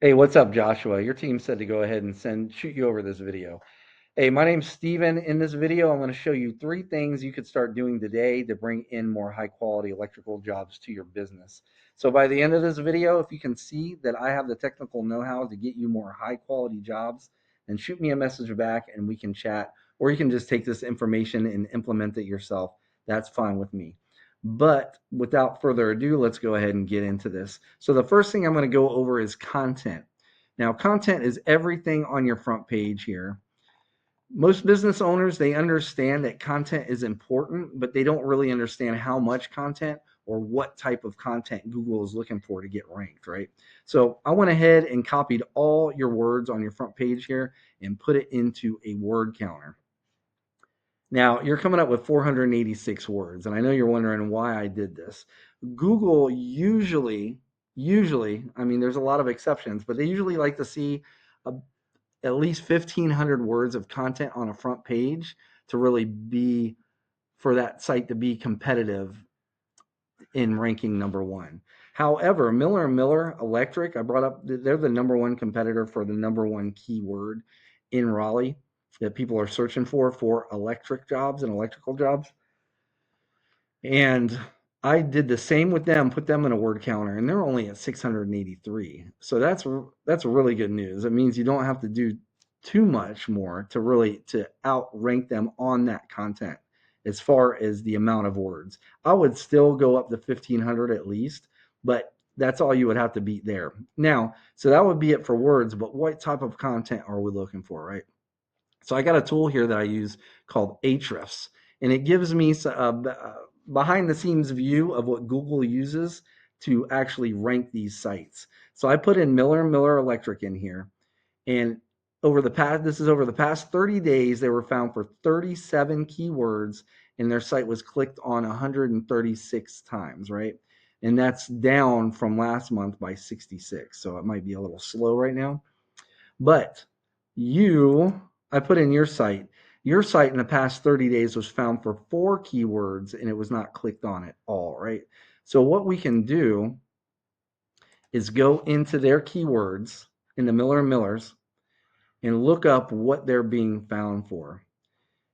Hey, what's up, Joshua? Your team said to go ahead and shoot you over this video. Hey, my name's Steven. In this video, I'm going to show you 3 things you could start doing today to bring in more high quality electrical jobs to your business. So by the end of this video, if you can see that I have the technical know-how to get you more high quality jobs, then shoot me a message back and we can chat, or you can just take this information and implement it yourself. That's fine with me. But without further ado, let's go ahead and get into this. So the first thing I'm going to go over is content. Now, content is everything on your front page here. Most business owners, they understand that content is important, but they don't really understand how much content or what type of content Google is looking for to get ranked, right? So I went ahead and copied all your words on your front page here and put it into a word counter. Now, you're coming up with 486 words, and I know you're wondering why I did this. Google usually, I mean, there's a lot of exceptions, but they usually like to see a, at least 1,500 words of content on a front page to really be for that site to be competitive in ranking number one. However, Miller and Miller Electric, I brought up, they're the number one competitor for the number one keyword in Raleigh that people are searching for electric jobs and electrical jobs. And I did the same with them, put them in a word counter, and they're only at 683. So that's really good news. It means you don't have to do too much more to really to outrank them on that content as far as the amount of words. I would still go up to 1500 at least, but that's all you would have to beat there. Now, so that would be it for words, but what type of content are we looking for, right? So I got a tool here that I use called Ahrefs, and it gives me a behind the scenes view of what Google uses to actually rank these sites. So I put in Miller and Miller Electric in here, and this is over the past 30 days, they were found for 37 keywords, and their site was clicked on 136 times, right? And that's down from last month by 66. So it might be a little slow right now. But I put in your site. Your site in the past 30 days was found for 4 keywords and it was not clicked on at all, right? So what we can do is go into their keywords in the Miller and Millers and look up what they're being found for.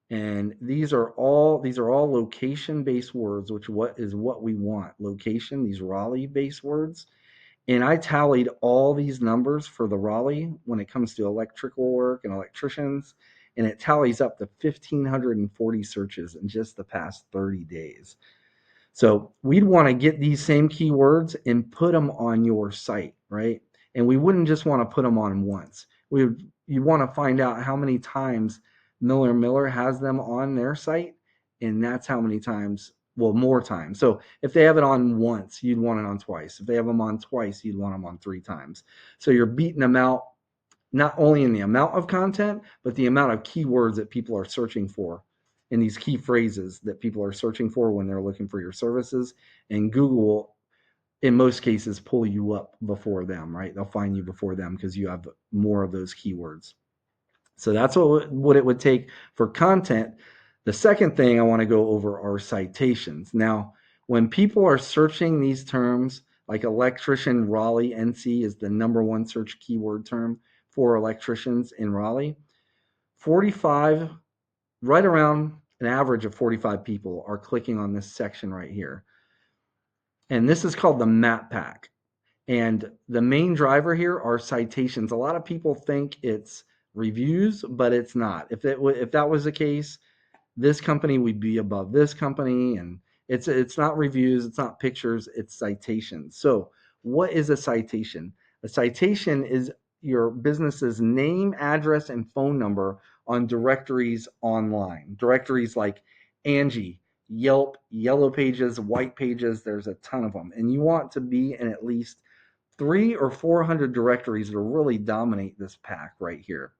And these are all location-based words, which what we want. Location, these Raleigh-based words. And I tallied all these numbers for the Raleigh when it comes to electrical work and electricians, and it tallies up to 1,540 searches in just the past 30 days. So we'd want to get these same keywords and put them on your site, right? And we wouldn't just want to put them on once. You want to find out how many times Miller Miller has them on their site, and that's how many times, well, more times. So if they have it on once, you'd want it on twice. If they have them on twice, you'd want them on 3 times. So you're beating them out not only in the amount of content, but the amount of keywords that people are searching for and these key phrases that people are searching for when they're looking for your services. And Google will, in most cases, pull you up before them, right? They'll find you before them because you have more of those keywords. So that's what it would take for content. The second thing I want to go over are citations. Now, when people are searching these terms, like electrician Raleigh NC is the number one search keyword term for electricians in Raleigh. 45, right around an average of 45 people are clicking on this section right here. And this is called the map pack. And the main driver here are citations. A lot of people think it's reviews, but it's not. If that was the case, this company would be above this company, and it's not reviews, it's not pictures, it's citations. So what is a citation? A citation is your business's name, address, and phone number on directories online. Directories like Angie, Yelp, Yellow Pages, White Pages, there's a ton of them. And you want to be in at least 300 or 400 directories to really dominate this pack right here.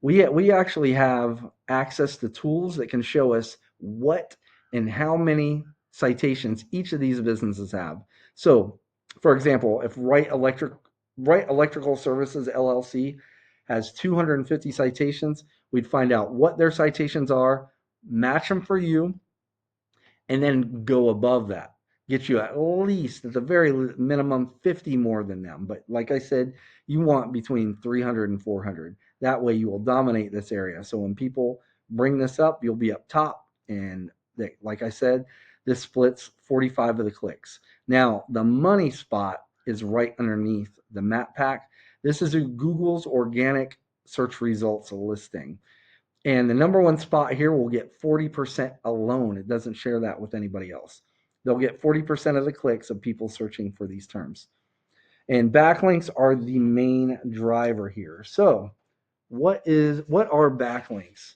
We actually have access to tools that can show us what and how many citations each of these businesses have. So, for example, if Wright Electrical Services LLC has 250 citations, we'd find out what their citations are, match them for you, and then go above that. get you at least, at the very minimum, 50 more than them. But like I said, you want between 300 and 400. That way you will dominate this area. So when people bring this up, you'll be up top. And they, like I said, this splits 45 of the clicks. Now, the money spot is right underneath the map pack. This is Google's organic search results listing. And the number one spot here will get 40% alone. It doesn't share that with anybody else. They'll get 40% of the clicks of people searching for these terms. And backlinks are the main driver here. So, what are backlinks?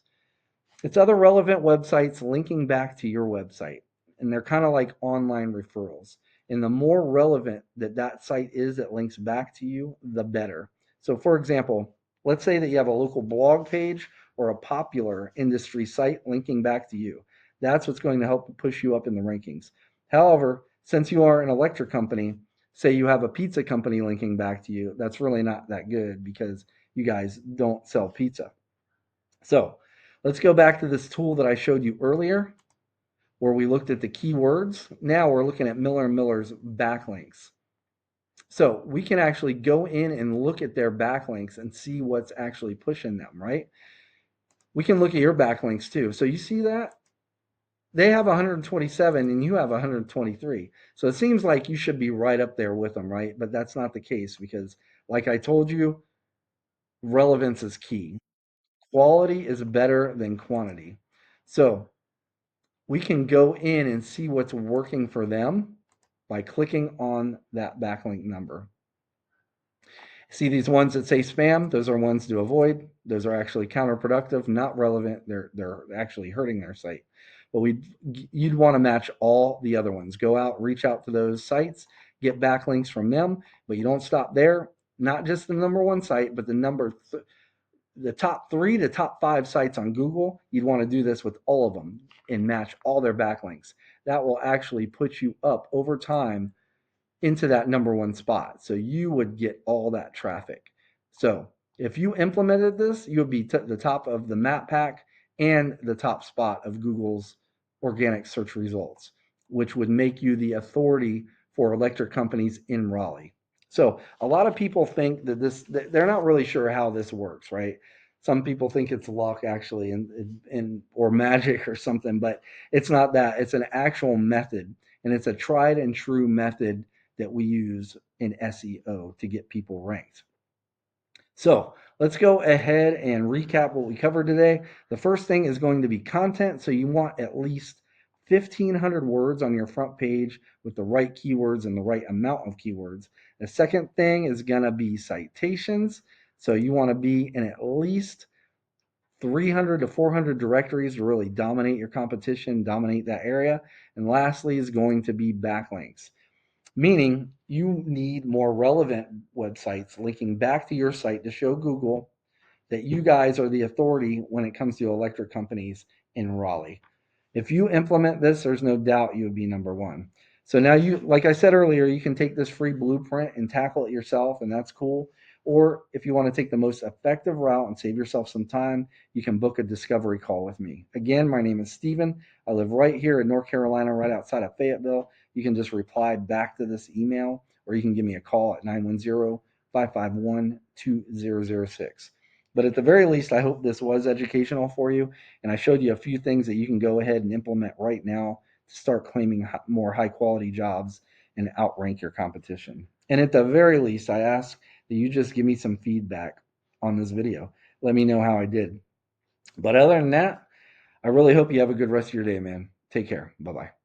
It's other relevant websites linking back to your website. And they're kind of like online referrals. And the more relevant that site is that links back to you, the better. So, for example, let's say that you have a local blog page or a popular industry site linking back to you. That's what's going to help push you up in the rankings. However, since you are an electric company, say you have a pizza company linking back to you, that's really not that good because you guys don't sell pizza. So let's go back to this tool that I showed you earlier where we looked at the keywords. Now we're looking at Miller and Miller's backlinks. So we can actually go in and look at their backlinks and see what's actually pushing them, right? We can look at your backlinks too. So you see that? They have 127 and you have 123. So it seems like you should be right up there with them, right? But that's not the case because, like I told you, relevance is key. Quality is better than quantity. So we can go in and see what's working for them by clicking on that backlink number. See these ones that say spam? Those are ones to avoid. Those are actually counterproductive, not relevant. They're actually hurting their site. But you'd want to match all the other ones. Go out, reach out to those sites, get backlinks from them, but you don't stop there. Not just the number one site, but the top 3 to top 5 sites on Google. You'd want to do this with all of them and match all their backlinks. That will actually put you up over time into that number one spot. So you would get all that traffic. So if you implemented this, you would be the top of the map pack and the top spot of Google's organic search results, which would make you the authority for electric companies in Raleigh. So a lot of people think that they're not really sure how this works, right? Some people think it's luck actually and or magic or something, but it's not that. It's an actual method, and it's a tried and true method that we use in SEO to get people ranked. So let's go ahead and recap what we covered today. The first thing is going to be content. So you want at least 1,500 words on your front page with the right keywords and the right amount of keywords. The second thing is going to be citations. So you want to be in at least 300 to 400 directories to really dominate your competition, dominate that area. And lastly is going to be backlinks, meaning you need more relevant websites linking back to your site to show Google that you guys are the authority when it comes to electric companies in Raleigh. If you implement this, there's no doubt you would be number one. So now you, like I said earlier, you can take this free blueprint and tackle it yourself, and that's cool. Or if you want to take the most effective route and save yourself some time, you can book a discovery call with me. Again, my name is Steven. I live right here in North Carolina, right outside of Fayetteville. You can just reply back to this email, or you can give me a call at 910-551-2006. But at the very least, I hope this was educational for you, and I showed you a few things that you can go ahead and implement right now to start claiming more high quality jobs and outrank your competition. And at the very least, I ask that you just give me some feedback on this video. Let me know how I did. But other than that, I really hope you have a good rest of your day, man. Take care. Bye bye.